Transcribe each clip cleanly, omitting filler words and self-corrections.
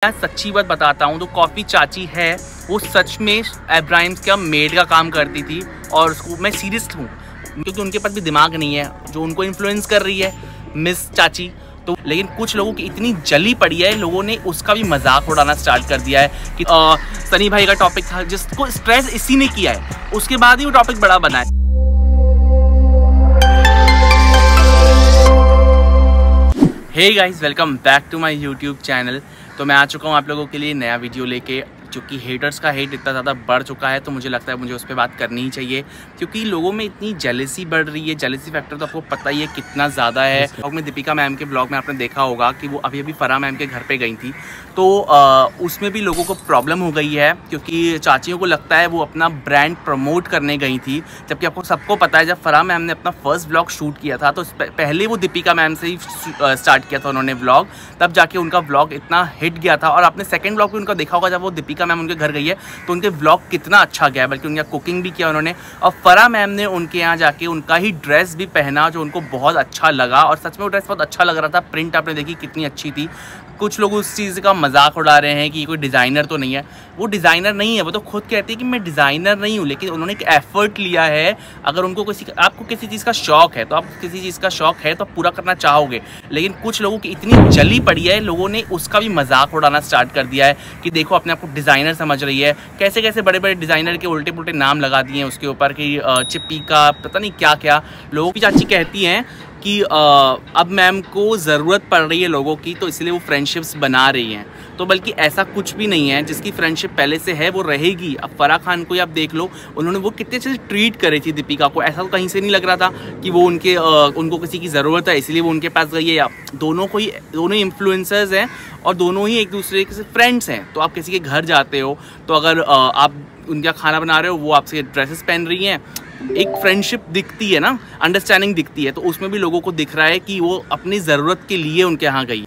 मैं सच्ची बात बताता हूँ तो कॉफ़ी चाची है वो सच में इब्राहिम का मेड का काम करती थी और उसको मैं सीरियस हूँ क्योंकि उनके पास भी दिमाग नहीं है जो उनको इन्फ्लुएंस कर रही है मिस चाची। तो लेकिन कुछ लोगों की इतनी जली पड़ी है, लोगों ने उसका भी मजाक उड़ाना स्टार्ट कर दिया है कि सनी भाई का टॉपिक था जिसको स्ट्रेस इसी ने किया है, उसके बाद ही वो टॉपिक बड़ा बना है। Hey guys, welcome back to my YouTube channel. तो मैं आ चुका हूँ आप लोगों के लिए नया वीडियो लेके, क्योंकि हेटर्स का हेट इतना ज़्यादा बढ़ चुका है तो मुझे लगता है मुझे उस पर बात करनी ही चाहिए, क्योंकि लोगों में इतनी जेलसी बढ़ रही है। जेलसी फैक्टर तो आपको पता ही है कितना ज़्यादा है। ब्लॉग में दीपिका मैम के ब्लॉग में आपने देखा होगा कि वो अभी फराह मैम के घर पे गई थी, तो उसमें भी लोगों को प्रॉब्लम हो गई है क्योंकि चाचियों को लगता है वो अपना ब्रांड प्रमोट करने गई थी, जबकि आपको सबको पता है जब फराह मैम ने अपना फर्स्ट ब्लॉग शूट किया था तो पहले वो दीपिका मैम से ही स्टार्ट किया था उन्होंने ब्लॉग, तब जाके उनका ब्लॉग इतना हिट गया था। और आपने सेकंड ब्लॉग भी उनका देखा होगा जब वो दीपिका मैम उनके घर गई है तो उनके ब्लॉग कितना अच्छा गया, बल्कि उनके कुकिंग भी किया उन्होंने। और फराह मैम ने उनके यहाँ जाके उनका ही ड्रेस भी पहना जो उनको बहुत अच्छा लगा, और सच में वो ड्रेस बहुत अच्छा लग रहा था। प्रिंट आपने देखी कितनी अच्छी थी। कुछ लोग उस चीज़ का मजाक उड़ा रहे हैं कि कोई डिज़ाइनर तो नहीं है, वो डिज़ाइनर नहीं है, वो तो खुद कहती है कि मैं डिज़ाइनर नहीं हूँ, लेकिन उन्होंने एक एफर्ट लिया है। अगर उनको आपको किसी चीज़ का शौक है तो आप किसी चीज़ का शौक है तो पूरा करना चाहोगे, लेकिन कुछ लोगों की इतनी जली पड़ी है, लोगों ने उसका भी मजाक उड़ाना स्टार्ट कर दिया है कि देखो अपने आप को डिज़ाइनर समझ रही है। कैसे कैसे बड़े बड़े डिज़ाइनर के उल्टे पुल्टे नाम लगा दिए हैं उसके ऊपर कि चिप्पी का पता नहीं क्या क्या। लोगों की चाची कहती हैं कि अब मैम को ज़रूरत पड़ रही है लोगों की, तो इसलिए वो फ्रेंडशिप्स बना रही हैं। तो बल्कि ऐसा कुछ भी नहीं है, जिसकी फ्रेंडशिप पहले से है वो रहेगी। अब फराह खान को ही आप देख लो, उन्होंने वो कितने अच्छे से ट्रीट करी थी दीपिका को, ऐसा तो कहीं से नहीं लग रहा था कि वो उनको किसी की ज़रूरत है इसलिए वो उनके पास गई है। दोनों ही इन्फ्लुएंसर्स हैं और दोनों ही एक दूसरे के फ्रेंड्स हैं। तो आप किसी के घर जाते हो तो अगर आप उनका खाना बना रहे हो, वो आपसे ड्रेसेस पहन रही हैं, एक फ्रेंडशिप दिखती है ना, अंडरस्टैंडिंग दिखती है, तो उसमें भी लोगों को दिख रहा है कि वो अपनी ज़रूरत के लिए उनके यहाँ गई।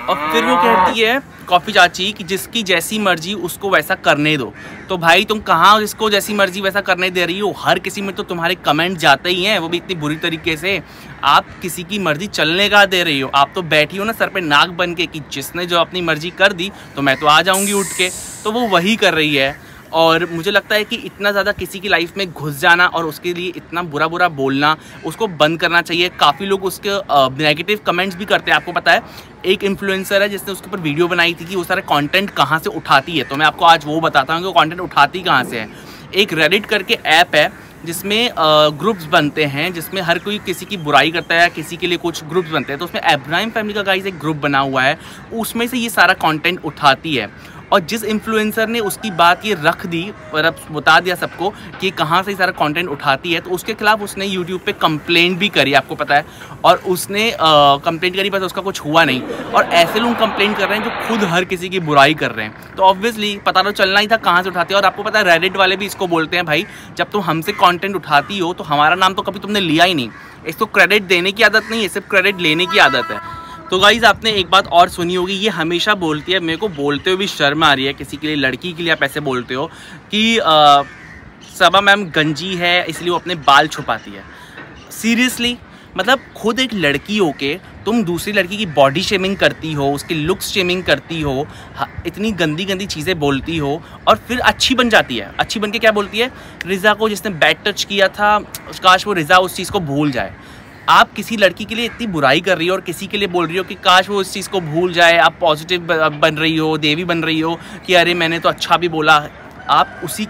और फिर वो कहती है कॉफ़ी चाची कि जिसकी जैसी मर्जी उसको वैसा करने दो। तो भाई तुम कहाँ जिसको जैसी मर्जी वैसा करने दे रही हो? हर किसी में तो तुम्हारे कमेंट जाते ही हैं, वो भी इतनी बुरी तरीके से। आप किसी की मर्जी चलने का दे रही हो? आप तो बैठी हो ना सर पे नाक बन के कि जिसने जो अपनी मर्जी कर दी तो मैं तो आ जाऊँगी उठ के, तो वो वही कर रही है। और मुझे लगता है कि इतना ज़्यादा किसी की लाइफ में घुस जाना और उसके लिए इतना बुरा बोलना, उसको बंद करना चाहिए। काफ़ी लोग उसके नेगेटिव कमेंट्स भी करते हैं। आपको पता है एक इन्फ्लुएंसर है जिसने उसके ऊपर वीडियो बनाई थी कि वो सारे कंटेंट कहाँ से उठाती है, तो मैं आपको आज वो बताता हूँ कि वो कंटेंट उठाती कहाँ से है। एक रेडिट करके ऐप है जिसमें ग्रुप्स बनते हैं, जिसमें हर कोई किसी की बुराई करता है, किसी के लिए कुछ ग्रुप्स बनते हैं। तो उसमें इब्राहिम फैमिली का गाइस एक ग्रुप बना हुआ है, उसमें से ये सारा कंटेंट उठाती है। और जिस इन्फ्लुएंसर ने उसकी बात ये रख दी और अब बता दिया सबको कि कहाँ से सारा कंटेंट उठाती है, तो उसके खिलाफ उसने यूट्यूब पे कंप्लेंट भी करी, आपको पता है। और उसने कंप्लेंट करी, बस उसका कुछ हुआ नहीं। और ऐसे लोग कंप्लेंट कर रहे हैं जो खुद हर किसी की बुराई कर रहे हैं, तो ऑब्वियसली पता तो चलना ही था कहाँ से उठाती है। और आपको पता है रेडिट वाले भी इसको बोलते हैं, भाई जब तुम हमसे कंटेंट उठाती हो तो हमारा नाम तो कभी तुमने लिया ही नहीं। इसको क्रेडिट देने की आदत नहीं है, सिर्फ क्रेडिट लेने की आदत है। तो गाइज़ आपने एक बात और सुनी होगी, ये हमेशा बोलती है, मेरे को बोलते हुए भी शर्म आ रही है, किसी के लिए लड़की के लिए आप ऐसे बोलते हो कि सबा मैम गंजी है इसलिए वो अपने बाल छुपाती है। सीरियसली, मतलब खुद एक लड़की होके तुम दूसरी लड़की की बॉडी शेमिंग करती हो, उसकी लुक्स शेमिंग करती हो, इतनी गंदी गंदी चीज़ें बोलती हो, और फिर अच्छी बन जाती है। अच्छी बन के क्या बोलती है? रिज़ा को जिसने बैड टच किया था, काश वो रिज़ा उस चीज़ को भूल जाए। आप किसी लड़की के लिए इतनी बुराई कर रही हो और किसी के लिए बोल रही हो कि काश वो उस चीज़ को भूल जाए। आप पॉजिटिव बन रही हो, देवी बन रही हो कि अरे मैंने तो अच्छा भी बोला। आप उसी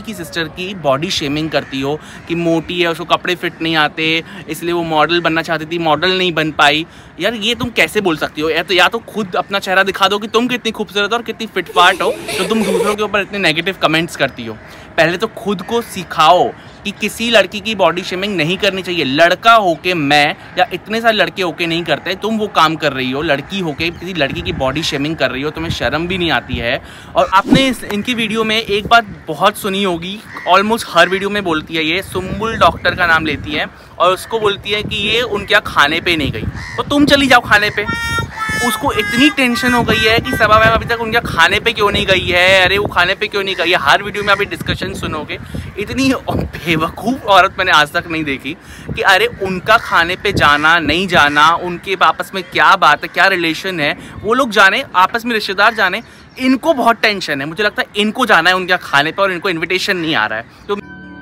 की सिस्टर की बॉडी शेमिंग करती हो कि मोटी है, उसको कपड़े फिट नहीं आते इसलिए वो मॉडल बनना चाहती थी, मॉडल नहीं बन पाई। यार ये तुम कैसे बोल सकती हो? या तो खुद अपना चेहरा दिखा दो कि तुम कितनी खूबसूरत हो और कितनी फिटफाट हो, तो तुम दूसरों के ऊपर इतने नेगेटिव कमेंट्स करती हो। पहले तो खुद को सिखाओ कि किसी लड़की की बॉडी शेमिंग नहीं करनी चाहिए। लड़का होके मैं या इतने सारे लड़के होके नहीं करते, तुम वो काम कर रही हो। लड़की होके किसी लड़की की बॉडी शेमिंग कर रही हो, तुम्हें शर्म भी नहीं आती है। और आपने इनकी वीडियो में एक बात बहुत सुनी होगी, ऑलमोस्ट हर वीडियो में बोलती है, ये सुम्बुल डॉक्टर का नाम लेती है और उसको बोलती है कि ये उनके यहाँ खाने पे नहीं गई, तो तुम चली जाओ खाने पे। उसको इतनी टेंशन हो गई है कि सबा मैम अभी तक उनके खाने पे क्यों नहीं गई है, अरे वो खाने पे क्यों नहीं गई है। हर वीडियो में आप डिस्कशन सुनोगे। इतनी बेवकूफ़ औरत मैंने आज तक नहीं देखी कि अरे उनका खाने पे जाना नहीं जाना, उनके आपस में क्या बात है, क्या रिलेशन है, वो लोग जाने, आपस में रिश्तेदार जाने। इनको बहुत टेंशन है, मुझे लगता है इनको जाना है उनके खाने पे और इनको इन्विटेशन नहीं आ रहा है। तो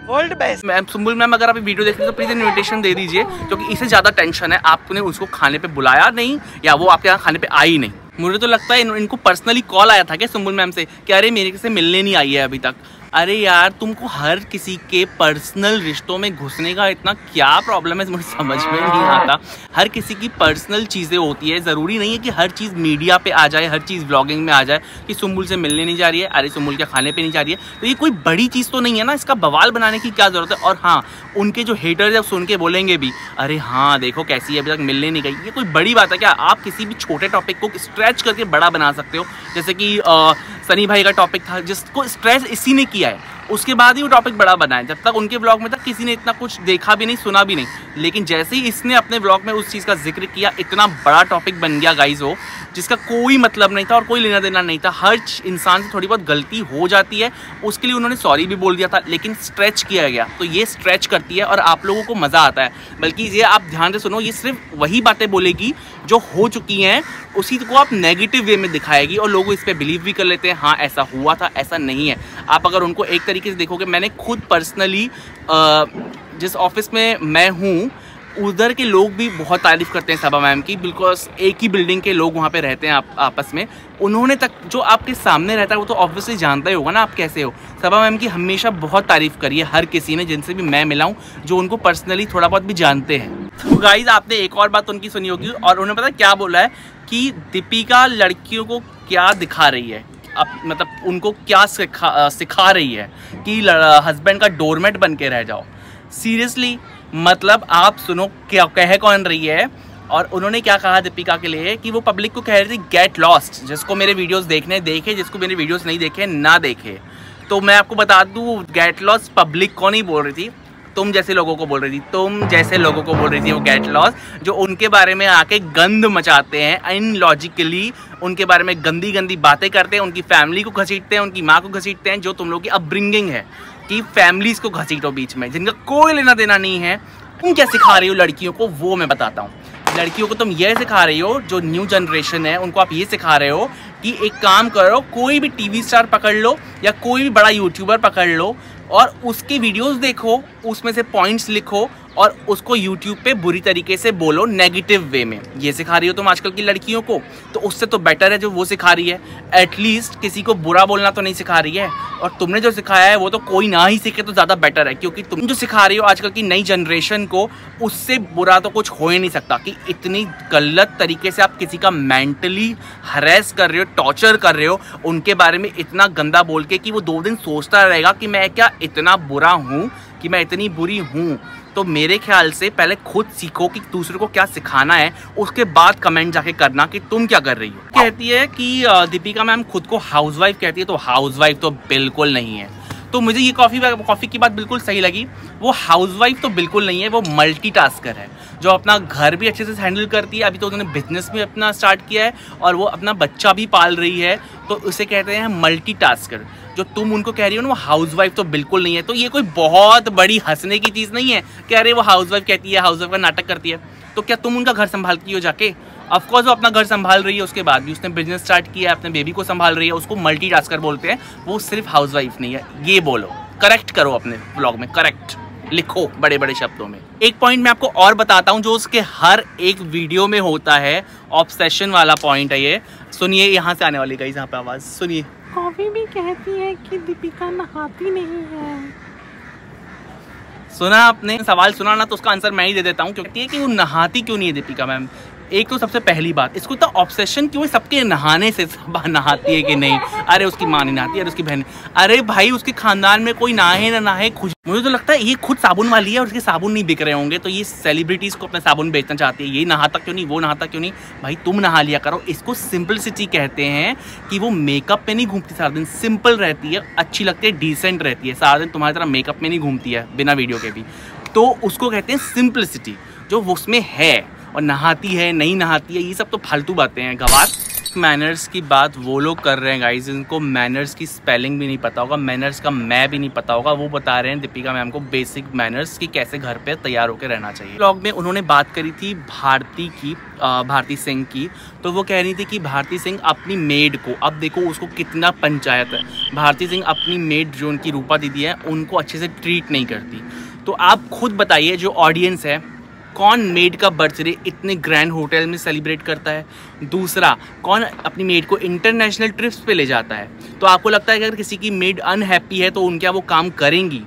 world best ma'am, Sumbul ma'am अगर आप वीडियो देख रहे हो तो प्लीज़ इन्विटेशन दे दीजिए, क्योंकि इससे ज़्यादा टेंशन है आपने उसको खाने पे बुलाया नहीं या वो आपके यहाँ खाने पे आई नहीं। मुझे तो लगता है इनको पर्सनली कॉल आया था क्या सुंबुल मैम से कि अरे मेरे से मिलने नहीं आई है अभी तक। अरे यार तुमको हर किसी के पर्सनल रिश्तों में घुसने का इतना क्या प्रॉब्लम है, मुझे समझ में नहीं आता। हर किसी की पर्सनल चीज़ें होती है, ज़रूरी नहीं है कि हर चीज़ मीडिया पे आ जाए, हर चीज़ व्लॉगिंग में आ जाए कि सुंबुल से मिलने नहीं जा रही है, अरे सुंबुल के खाने पे नहीं जा रही है। तो ये कोई बड़ी चीज़ तो नहीं है ना, इसका बवाल बनाने की क्या ज़रूरत है। और हाँ, उनके जो हेटर्स है सुन के बोलेंगे भी अरे हाँ देखो कैसी है अभी तक मिलने नहीं गई। ये कोई बड़ी बात है क्या? आप किसी भी छोटे टॉपिक को स्ट्रेच करके बड़ा बना सकते हो, जैसे कि सनी भाई का टॉपिक था जिसको स्ट्रेच इसी ने किया है, उसके बाद ही वो टॉपिक बड़ा बना है। जब तक उनके व्लॉग में तक किसी ने इतना कुछ देखा भी नहीं, सुना भी नहीं, लेकिन जैसे ही इसने अपने व्लॉग में उस चीज़ का जिक्र किया, इतना बड़ा टॉपिक बन गया गाइज वो, जिसका कोई मतलब नहीं था और कोई लेना देना नहीं था। हर इंसान से थोड़ी बहुत गलती हो जाती है, उसके लिए उन्होंने सॉरी भी बोल दिया था, लेकिन स्ट्रेच किया गया। तो ये स्ट्रेच करती है और आप लोगों को मज़ा आता है। बल्कि ये आप ध्यान से सुनो, ये सिर्फ वही बातें बोलेगी जो हो चुकी हैं, उसी को आप नेगेटिव वे में दिखाएगी और लोग इस पर बिलीव भी कर लेते हैं, हाँ ऐसा हुआ था, ऐसा नहीं है। आप अगर उनको एक तरीके से देखोगे, मैंने खुद पर्सनली जिस ऑफिस में मैं हूँ उधर के लोग भी बहुत तारीफ़ करते हैं सबा मैम की, बिकॉज एक ही बिल्डिंग के लोग वहाँ पे रहते हैं आपस में। उन्होंने तक जो आपके सामने रहता है वो तो ऑब्वियसली जानता ही होगा ना आप कैसे हो। सबा मैम की हमेशा बहुत तारीफ़ करी है हर किसी ने जिनसे भी मैं मिला हूँ, जो उनको पर्सनली थोड़ा बहुत भी जानते हैं। तो गाइज आपने एक और बात उनकी सुनी होगी और उन्होंने पता क्या बोला है कि दीपिका लड़कियों को क्या दिखा रही है, अब मतलब उनको क्या सिखा रही है कि हस्बैंड का डोरमेट बन के रह जाओ। सीरियसली मतलब आप सुनो क्या कह कौन रही है। और उन्होंने क्या कहा दीपिका के लिए कि वो पब्लिक को कह रही थी गेट लॉस्ट, जिसको मेरे वीडियोस देखने देखे, जिसको मेरे वीडियोस नहीं देखे ना देखे। तो मैं आपको बता दूँ गेट लॉस पब्लिक को नहीं बोल रही थी, तुम जैसे लोगों को बोल रही थी, तुम जैसे लोगों को बोल रही थी वो गेट लॉस, जो उनके बारे में आके गंद मचाते हैं, इनलॉजिकली उनके बारे में गंदी गंदी बातें करते हैं, उनकी फैमिली को घसीटते हैं, उनकी माँ को घसीटते हैं, जो तुम लोग की अपब्रिंगिंग है कि फैमिलीज़ को घसीटो बीच में, जिनका कोई लेना देना नहीं है। तुम क्या सिखा रही हो लड़कियों को वो मैं बताता हूँ। लड़कियों को तुम ये सिखा रही हो, जो न्यू जनरेशन है उनको आप ये सिखा रहे हो कि एक काम करो, कोई भी टीवी स्टार पकड़ लो या कोई भी बड़ा यूट्यूबर पकड़ लो और उसकी वीडियोस देखो, उसमें से पॉइंट्स लिखो और उसको यूट्यूब पे बुरी तरीके से बोलो नेगेटिव वे में। ये सिखा रही हो तुम आजकल की लड़कियों को, तो उससे तो बेटर है जो वो सिखा रही है। एटलीस्ट किसी को बुरा बोलना तो नहीं सिखा रही है, और तुमने जो सिखाया है वो तो कोई ना ही सीखे तो ज़्यादा बेटर है, क्योंकि तुम जो सिखा रही हो आजकल की नई जनरेशन को, उससे बुरा तो कुछ हो ही नहीं सकता कि इतनी गलत तरीके से आप किसी का मेंटली हरेस कर रहे हो, टॉर्चर कर रहे हो, उनके बारे में इतना गंदा बोल के कि वो 2 दिन सोचता रहेगा कि मैं क्या इतना बुरा हूँ, कि मैं इतनी बुरी हूँ। तो मेरे ख्याल से पहले खुद सीखो कि दूसरे को क्या सिखाना है, उसके बाद कमेंट जाके करना कि तुम क्या कर रही हो। कहती है कि दीपिका मैम खुद को हाउसवाइफ कहती है, तो हाउसवाइफ तो बिल्कुल नहीं है। तो मुझे ये कॉफ़ी की बात बिल्कुल सही लगी। वो हाउसवाइफ तो बिल्कुल नहीं है, वो मल्टीटास्कर है, जो अपना घर भी अच्छे से हैंडल करती है। अभी तो उन्होंने बिजनेस भी अपना स्टार्ट किया है और वो अपना बच्चा भी पाल रही है, तो उसे कहते हैं मल्टीटास्कर। जो तुम उनको कह रही हो ना वो हाउसवाइफ तो बिल्कुल नहीं है। तो ये कोई बहुत बड़ी हंसने की चीज़ नहीं है कि अरे वो हाउसवाइफ कहती है, हाउसवाइफ का नाटक करती है। तो क्या तुम उनका घर संभालती हो जाके? ऑफकोर्स वो अपना घर संभाल रही है, उसके बाद भी उसने बिजनेस स्टार्ट किया है, अपने बेबी को संभाल रही है, उसको मल्टीटास्कर बोलते हैं। वो सिर्फ हाउसवाइफ नहीं है, ये बोलो, करेक्ट करो अपने ब्लॉग में, करेक्ट लिखो बड़े बड़े शब्दों में। एक पॉइंट मैं आपको और बताता हूँ जो उसके हर एक वीडियो में होता है, ऑब्सेशन वाला पॉइंट है ये। सुनिए, यहाँ से आने वाली गाइस, यहाँ पे आवाज़ सुनिए। कॉफी भी कहती है कि दीपिका नहाती नहीं है। सुना आपने सवाल सुना ना, तो उसका आंसर मैं ही दे देता हूँ। क्योंकि कि वो नहाती क्यों नहीं है दीपिका मैम। एक तो सबसे पहली बात, इसको तो ऑब्सेशन क्यों है सबके नहाने से, सब नहाती है कि नहीं, अरे उसकी माँ नहीं नहाती, अरे उसकी बहन, अरे भाई उसके खानदान में कोई नहाए ना नहाए, मुझे तो लगता है ये खुद साबुन वाली है और उसके साबुन नहीं बिक रहे होंगे, तो ये सेलिब्रिटीज़ को अपना साबुन बेचना चाहती है। ये नहाता क्यों नहीं, वो नहाता क्यों नहीं, भाई तुम नहा लिया करो। इसको सिंपलिसिटी कहते हैं कि वो मेकअप में नहीं घूमती सारा दिन, सिंपल रहती है, अच्छी लगती है, डिसेंट रहती है, सारा दिन तुम्हारी तरह मेकअप में नहीं घूमती है बिना वीडियो के भी। तो उसको कहते हैं सिंपलिसिटी, जो उसमें है। और नहाती है नहीं नहाती है ये सब तो फालतू बातें हैं, गवार। मैनर्स की बात वो लोग कर रहे हैं गाइस जिनको मैनर्स की स्पेलिंग भी नहीं पता होगा, मैनर्स का मैं भी नहीं पता होगा। वो बता रहे हैं दीपिका मैम को बेसिक मैनर्स की कैसे घर पे तैयार होकर रहना चाहिए। व्लॉग में उन्होंने बात करी थी भारती सिंह की। तो वो कह रही थी कि भारती सिंह अपनी मेड को, अब देखो उसको कितना पंचायत है, भारती सिंह अपनी मेड जो उनकी रूपा दीदी है उनको अच्छे से ट्रीट नहीं करती। तो आप खुद बताइए जो ऑडियंस है, कौन मेड का बर्थडे इतने ग्रैंड होटल में सेलिब्रेट करता है? दूसरा, कौन अपनी मेड को इंटरनेशनल ट्रिप्स पे ले जाता है? तो आपको लगता है कि अगर किसी की मेड अनहैप्पी है तो उनके वो काम करेंगी?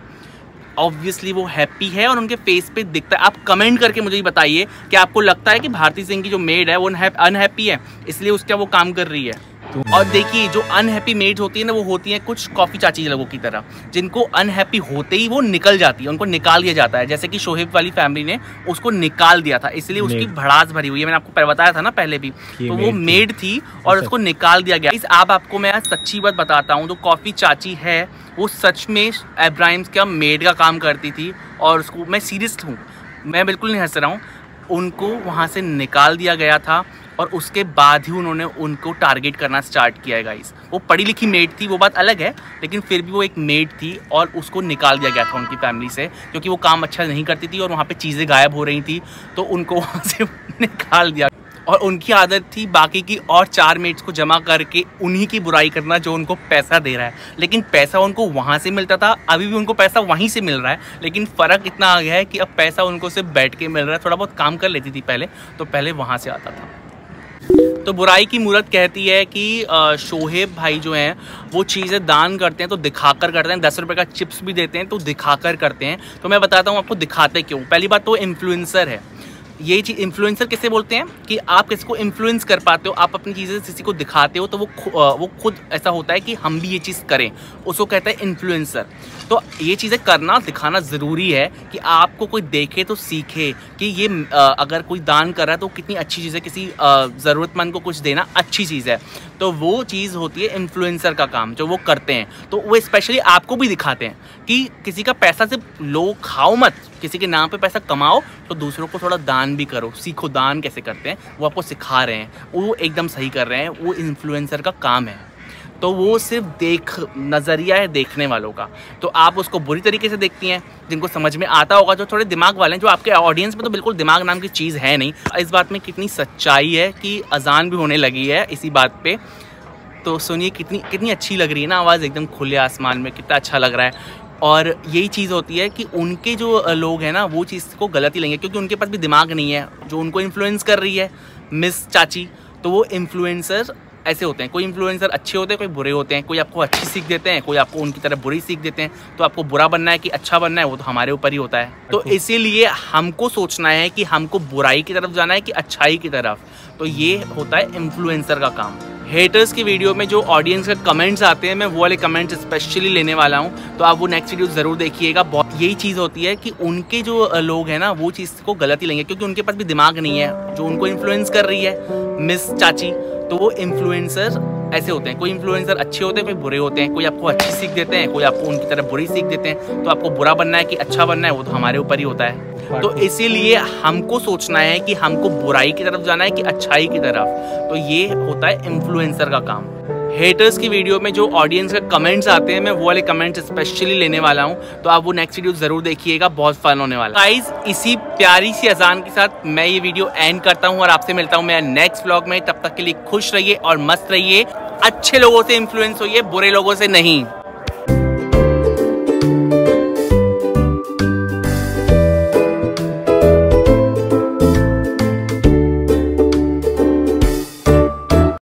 ऑब्वियसली वो हैप्पी है और उनके फेस पे दिखता है। आप कमेंट करके मुझे बताइए कि आपको लगता है कि भारती सिंह की जो मेड है वो अनहैप्पी है इसलिए उसका वो काम कर रही है। और देखिए जो अनहैप्पी मेड्स होती है ना, वो होती हैं कुछ कॉफ़ी चाची लोगों की तरह, जिनको अनहैप्पी होते ही वो निकल जाती है, उनको निकाल दिया जाता है। जैसे कि शोहेब वाली फैमिली ने उसको निकाल दिया था, इसलिए उसकी भड़ास भरी हुई है। मैंने आपको बताया था ना पहले भी, तो वो मेड थी और उसको निकाल दिया गया। आपको मैं आज सच्ची बात बताता हूँ, तो कॉफ़ी चाची है वो सच में इब्राहिम का मेड का काम करती थी और उसको, मैं सीरियस हूँ, मैं बिल्कुल नहीं हंस रहा हूँ, उनको वहाँ से निकाल दिया गया था और उसके बाद ही उन्होंने उनको टारगेट करना स्टार्ट किया है गाइस। वो पढ़ी लिखी मेड थी, वो बात अलग है, लेकिन फिर भी वो एक मेड थी और उसको निकाल दिया गया था उनकी फैमिली से, क्योंकि वो काम अच्छा नहीं करती थी और वहाँ पे चीज़ें गायब हो रही थी, तो उनको वहाँ से निकाल दिया। और उनकी आदत थी बाकी की और 4 मेड्स को जमा करके उन्हीं की बुराई करना जो उनको पैसा दे रहा है। लेकिन पैसा उनको वहाँ से मिलता था, अभी भी उनको पैसा वहीं से मिल रहा है, लेकिन फ़र्क इतना आ गया है कि अब पैसा उनको सिर्फ बैठ के मिल रहा है। थोड़ा बहुत काम कर लेती थी पहले, तो पहले वहाँ से आता था। तो बुराई की मूरत कहती है कि शोहेब भाई जो हैं वो चीज़ें दान करते हैं तो दिखाकर करते हैं, 10 रुपये का चिप्स भी देते हैं तो दिखाकर करते हैं। तो मैं बताता हूँ आपको दिखाते क्यों। पहली बात तो इन्फ्लुएंसर है, ये चीज़ इन्फ्लुएंसर किसे बोलते हैं कि आप किसी को इन्फ्लुएंस कर पाते हो, आप अपनी चीज़ें किसी को दिखाते हो तो वो खुद ऐसा होता है कि हम भी ये चीज़ करें, उसको कहते हैं इन्फ्लुएंसर। तो ये चीज़ें करना दिखाना ज़रूरी है कि आपको कोई देखे तो सीखे कि ये अगर कोई दान कर रहा है तो कितनी अच्छी चीज़ है, किसी ज़रूरतमंद को कुछ देना अच्छी चीज़ है। तो वो चीज़ होती है इन्फ्लुएंसर का काम जो वो करते हैं। तो वो स्पेशली आपको भी दिखाते हैं कि किसी का पैसा सिर्फ लो खाओ मत, किसी के नाम पे पैसा कमाओ तो दूसरों को थोड़ा दान भी करो, सीखो दान कैसे करते हैं, वो आपको सिखा रहे हैं, वो एकदम सही कर रहे हैं, वो इन्फ्लुएंसर का काम है। तो वो सिर्फ नज़रिया है देखने वालों का। तो आप उसको बुरी तरीके से देखती हैं, जिनको समझ में आता होगा, जो थोड़े दिमाग वाले हैं, जो आपके ऑडियंस में तो बिल्कुल दिमाग नाम की चीज़ है नहीं। इस बात में कितनी सच्चाई है कि अजान भी होने लगी है इसी बात पे। तो सुनिए कितनी अच्छी लग रही है ना आवाज़, एकदम खुले आसमान में, कितना अच्छा लग रहा है। और यही चीज़ होती है कि उनके जो लोग हैं ना वो चीज़ को गलत ही लेंगे, क्योंकि उनके पास भी दिमाग नहीं है जो उनको इन्फ्लुएंस कर रही है मिस चाची। तो वो इन्फ्लुएंसर ऐसे होते हैं, कोई इन्फ्लुएंसर अच्छे होते हैं, कोई बुरे होते हैं, कोई आपको अच्छी सीख देते हैं, कोई आपको उनकी तरह बुरी सीख देते हैं। तो आपको बुरा बनना है कि अच्छा बनना है वो तो हमारे ऊपर ही होता है। तो इसीलिए हमको सोचना है कि हमको बुराई की तरफ जाना है कि अच्छाई की तरफ। तो ये होता है इन्फ्लुएंसर का काम। हेटर्स की वीडियो में जो ऑडियंस के कमेंट्स आते हैं, मैं वो वाले कमेंट्स स्पेशली लेने वाला हूँ, तो आप वो नेक्स्ट वीडियो ज़रूर देखिएगा। बहुत यही चीज़ होती है कि उनके जो लोग हैं ना वो चीज़ को गलत ही लेंगे, क्योंकि उनके पास भी दिमाग नहीं है जो उनको इन्फ्लुएंस कर रही है मिस चाची। तो वो इन्फ्लुएंसर ऐसे होते हैं, कोई इन्फ्लुएंसर अच्छे होते हैं, कोई बुरे होते हैं, कोई आपको अच्छी सीख देते हैं, कोई आपको उनकी तरह बुरी सीख देते हैं। तो आपको बुरा बनना है कि अच्छा बनना है वो तो हमारे ऊपर ही होता है। तो इसीलिए हमको सोचना है कि हमको बुराई की तरफ जाना है कि अच्छाई की तरफ। तो ये होता है इन्फ्लुएंसर का काम। हेटर्स की वीडियो में जो ऑडियंस के कमेंट्स आते हैं, मैं वो वाले कमेंट्स स्पेशली लेने वाला हूँ, तो आप वो नेक्स्ट वीडियो ज़रूर देखिएगा, बहुत फन होने वाला है। गाइस इसी प्यारी सी अजान के साथ मैं ये वीडियो एंड करता हूँ और आपसे मिलता हूँ मैं नेक्स्ट व्लॉग में। तब तक के लिए खुश रहिए और मस्त रहिए, अच्छे लोगों से इन्फ्लुएंस होइए, बुरे लोगों से नहीं।